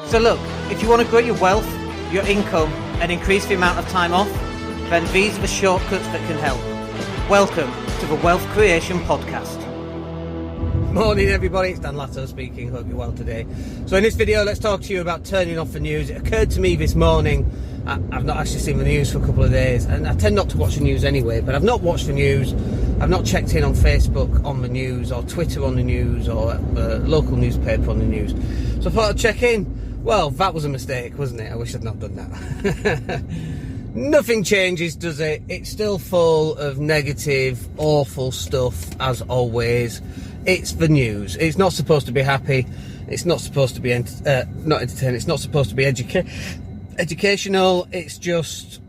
So look, if you want to grow your wealth, your income, and increase the amount of time off, then these are the shortcuts that can help. Welcome to the Wealth Creation Podcast. Morning everybody, it's Dan Latto speaking. Hope you're well today. So in this video, let's talk to you about turning off the news. It occurred to me this morning. I've not actually seen the news for a couple of days, and I tend not to watch the news anyway, but I've not watched the news. I've not checked in on Facebook on the news, or Twitter on the news, or the local newspaper on the news. So I thought I'd check in. Well, that was a mistake, wasn't it? I wish I'd not done that. Nothing changes, does it? It's still full of negative, awful stuff, as always. It's the news. It's not supposed to be happy. It's not supposed to be not entertaining. It's not supposed to be educational. It's just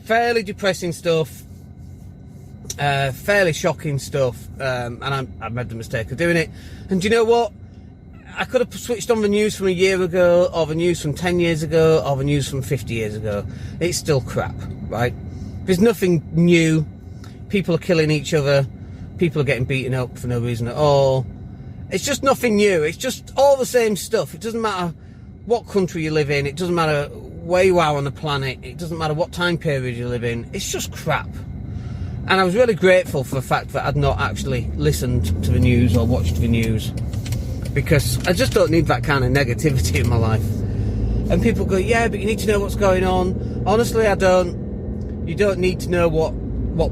fairly depressing stuff, fairly shocking stuff, and I made the mistake of doing it. And do you know what? I could have switched on the news from a year ago, or the news from 10 years ago, or the news from 50 years ago. It's still crap, right? There's nothing new. People are killing each other. People are getting beaten up for no reason at all. It's just nothing new. It's just all the same stuff. It doesn't matter what country you live in. It doesn't matter where you are on the planet. It doesn't matter what time period you live in. It's just crap. And I was really grateful for the fact that I'd not actually listened to the news or watched the news, because I just don't need that kind of negativity in my life. And people go, yeah, but you need to know what's going on. Honestly, I don't. You don't need to know what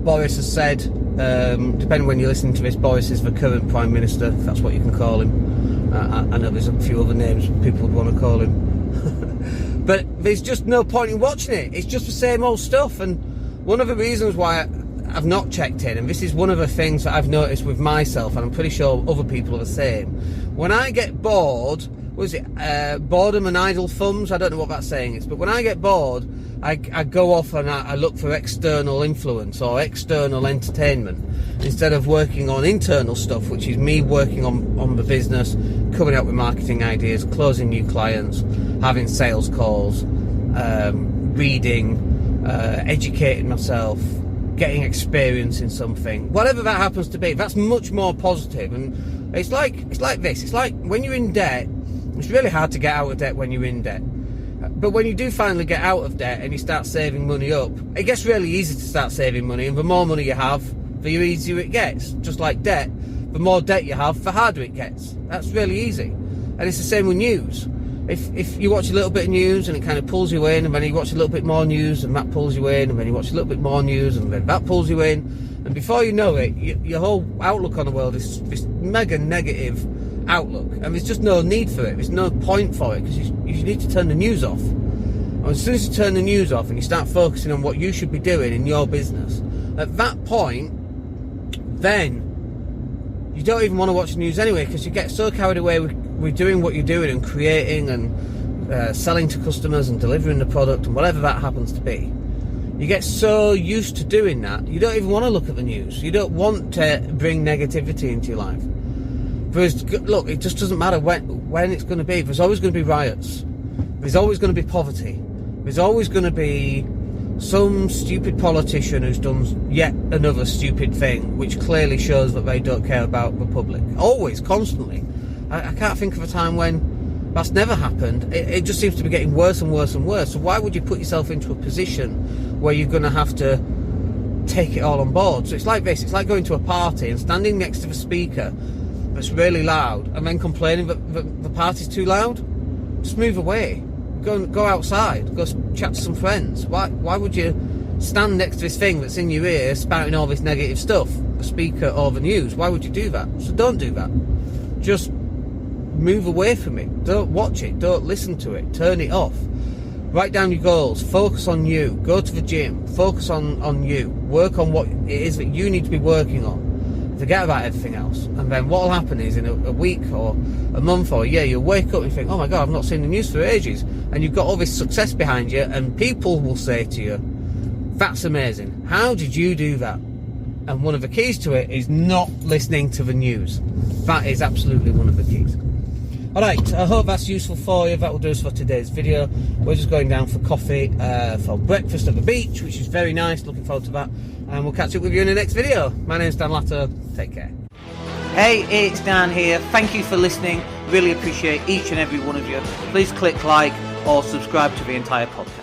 Boris has said. Depending when you're listening to this, Boris is the current Prime Minister, if that's what you can call him. I know there's a few other names people would want to call him. But there's just no point in watching it. It's just the same old stuff. And one of the reasons why I've not checked in, and this is one of the things that I've noticed with myself, and I'm pretty sure other people are the same. When I get bored, boredom and idle thumbs? I don't know what that saying is, but when I get bored, I go off and I look for external influence or external entertainment instead of working on internal stuff, which is me working on the business, coming up with marketing ideas, closing new clients, having sales calls, reading, educating myself, getting experience in something, whatever that happens to be. That's much more positive. And it's like this. It's like when you're in debt. It's really hard to get out of debt when you're in debt. But when you do finally get out of debt and you start saving money up, it gets really easy to start saving money. And the more money you have, the easier it gets. Just like debt, the more debt you have, the harder it gets. That's really easy. And it's the same with news. If you watch a little bit of news and it kind of pulls you in, and then you watch a little bit more news and that pulls you in, and then you watch a little bit more news and then that pulls you in, and before you know it, your whole outlook on the world is this mega negative outlook, and there's just no need for it. There's no point for it, because you need to turn the news off. And as soon as you turn the news off and you start focusing on what you should be doing in your business, at that point, then you don't even want to watch the news anyway, because you get so carried away with doing what you're doing and creating and selling to customers and delivering the product and whatever that happens to be. You get so used to doing that, you don't even want to look at the news. You don't want to bring negativity into your life. Because, look, it just doesn't matter when it's going to be. There's always going to be riots. There's always going to be poverty. There's always going to be some stupid politician who's done yet another stupid thing, which clearly shows that they don't care about the public. Always, constantly. I can't think of a time when that's never happened. It just seems to be getting worse and worse and worse. So why would you put yourself into a position where you're going to have to take it all on board? So it's like this. It's like going to a party and standing next to the speaker that's really loud and then complaining that the party's too loud. Just move away. Go outside. Go chat to some friends. Why would you stand next to this thing that's in your ear spouting all this negative stuff, the speaker or the news? Why would you do that? So don't do that. Just move away from it. Don't watch it. Don't listen to it. Turn it off. Write down your goals. Focus on you. Go to the gym. Focus on you. Work on what it is that you need to be working on. Forget about everything else. And then what will happen is in a week or a month or a year, you'll wake up and think, oh my God, I've not seen the news for ages. And you've got all this success behind you, and people will say to you, that's amazing. How did you do that? And one of the keys to it is not listening to the news. That is absolutely one of the keys. Alright, I hope that's useful for you. That will do us for today's video. We're just going down for coffee for breakfast at the beach, which is very nice. Looking forward to that. And we'll catch up with you in the next video. My name's Dan Latto. Take care. Hey, it's Dan here. Thank you for listening. Really appreciate each and every one of you. Please click like or subscribe to the entire podcast.